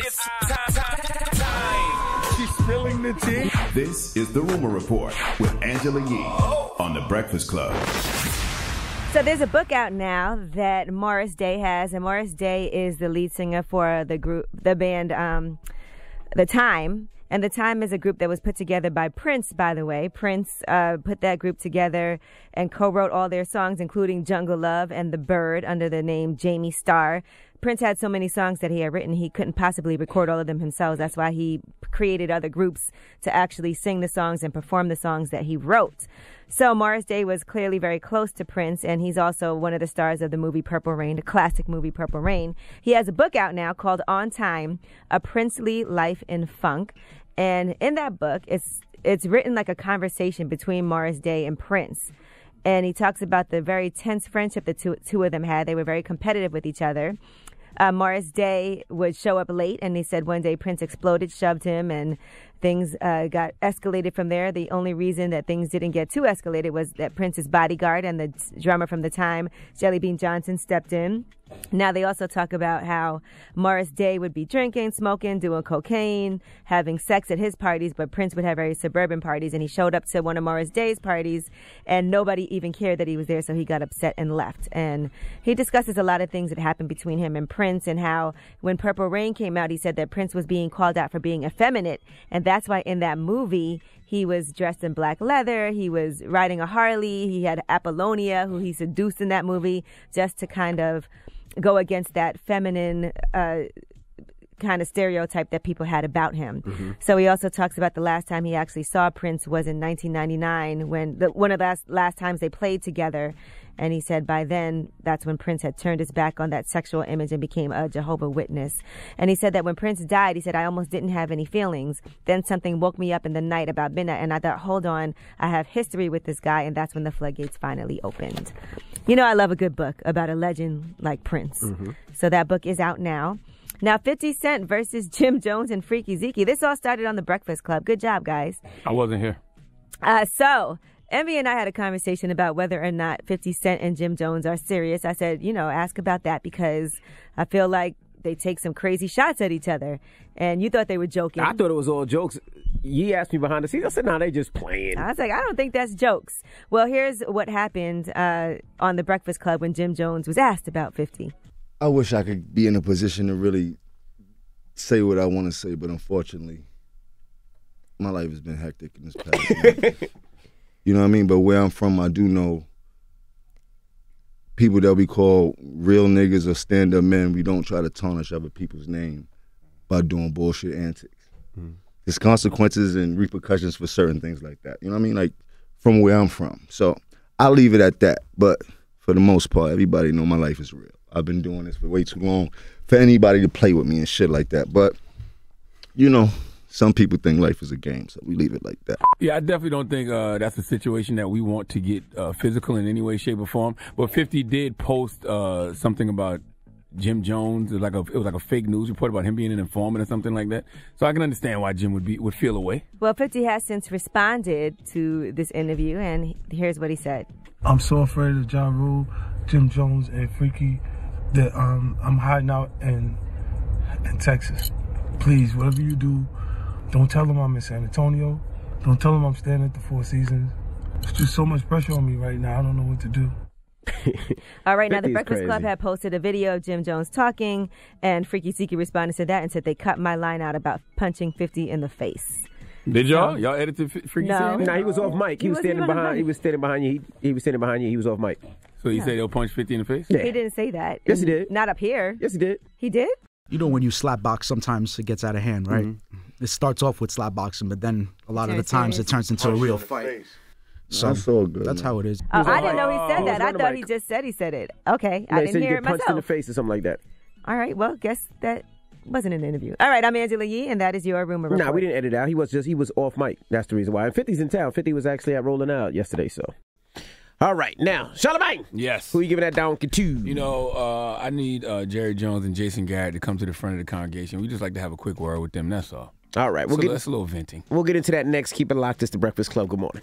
It's time. She's spilling the tea. This is The Rumor Report with Angela Yee on The Breakfast Club. So there's a book out now that Morris Day has, and Morris Day is the lead singer for the band, The Time. And The Time is a group that was put together by Prince, by the way. Prince put that group together and co-wrote all their songs, including Jungle Love and The Bird, under the name Jamie Starr. Prince had so many songs that he had written, he couldn't possibly record all of them himself. That's why he created other groups to actually sing the songs and perform the songs that he wrote. So Morris Day was clearly very close to Prince, and he's also one of the stars of the movie Purple Rain, the classic movie Purple Rain. He has a book out now called On Time, A Princely Life in Funk. And in that book, it's written like a conversation between Morris Day and Prince. And he talks about the very tense friendship the two of them had. They were very competitive with each other. Morris Day would show up late, and he said one day Prince exploded, shoved him, and things got escalated from there. The only reason that things didn't get too escalated was that Prince's bodyguard and the drummer from The Time, Jelly Bean Johnson, stepped in. Now they also talk about how Morris Day would be drinking, smoking, doing cocaine, having sex at his parties, but Prince would have very suburban parties, and he showed up to one of Morris Day's parties, and nobody even cared that he was there, so he got upset and left. And he discusses a lot of things that happened between him and Prince, and how when Purple Rain came out, he said that Prince was being called out for being effeminate, and that's why in that movie he was dressed in black leather, he was riding a Harley, he had Apollonia, who he seduced in that movie, just to kind of go against that feminine kind of stereotype that people had about him. Mm-hmm. So he also talks about the last time he actually saw Prince was in 1999, when one of the last times they played together. And he said by then, that's when Prince had turned his back on that sexual image and became a Jehovah's Witness. And he said that when Prince died, he said, I almost didn't have any feelings. Then something woke me up in the night about midnight, and I thought, hold on, I have history with this guy. And that's when the floodgates finally opened. You know, I love a good book about a legend like Prince. Mm-hmm. So that book is out now. Now, 50 Cent versus Jim Jones and Freaky Zeke. This all started on The Breakfast Club. Good job, guys. I wasn't here. So Envy and I had a conversation about whether or not 50 Cent and Jim Jones are serious. I said, ask about that, because I feel like they take some crazy shots at each other. And you thought they were joking. I thought it was all jokes. He asked me behind the scenes. I said, no, they just playing. I was like, I don't think that's jokes. Well, here's what happened on The Breakfast Club when Jim Jones was asked about 50. I wish I could be in a position to really say what I want to say, but unfortunately, my life has been hectic in this past month. You know what I mean? But where I'm from, I do know people that we call real niggas or stand-up men. We don't try to tarnish other people's name by doing bullshit antics. Mm. There's consequences and repercussions for certain things like that. You know what I mean? Like, from where I'm from. So I'll leave it at that. But for the most part, everybody know my life is real. I've been doing this for way too long for anybody to play with me and shit like that. But, some people think life is a game, so we leave it like that. Yeah, I definitely don't think that's a situation that we want to get physical in any way, shape, or form. But 50 did post something about Jim Jones. It was like a fake news report about him being an informant or something like that. So I can understand why Jim would feel away. Well, 50 has since responded to this interview, and here's what he said. I'm so afraid of Ja Rule, Jim Jones, and Freaky that I'm hiding out in Texas. Please, whatever you do, don't tell them I'm in San Antonio. Don't tell them I'm staying at the Four Seasons. There's just so much pressure on me right now. I don't know what to do. All right, now The Breakfast Club had posted a video of Jim Jones talking, and Freaky Zeke responded to that and said they cut my line out about punching 50 in the face. Did y'all? Y'all edited Freaky Zeke? No, he was off mic. He was standing behind. He was standing behind you. He was standing behind you. He was off mic. So he said he'll punch 50 in the face? Yeah. He didn't say that. Yes, he did. Not up here. Yes, he did. He did? You know, when you slap box, sometimes it gets out of hand, right? Mm-hmm. It starts off with slap boxing, but then a lot of the times it turns into a real fight. So that's all good. That's how it is. Oh, I didn't know he said that. I thought he just said he said it. Okay, I didn't hear it myself. Punched in the face or something like that. All right, well, guess that wasn't an interview. All right, I'm Angela Yee, and that is your Rumor Report. No, we didn't edit it out. He was off mic. That's the reason why. And 50's in town. 50 was actually at Rolling Out yesterday, so. All right, now, Charlamagne. Yes. Who you giving that donkey to? I need Jerry Jones and Jason Garrett to come to the front of the congregation. We just like to have a quick word with them, that's all. All right. That's a little venting. We'll get into that next. Keep it locked. It's The Breakfast Club. Good morning.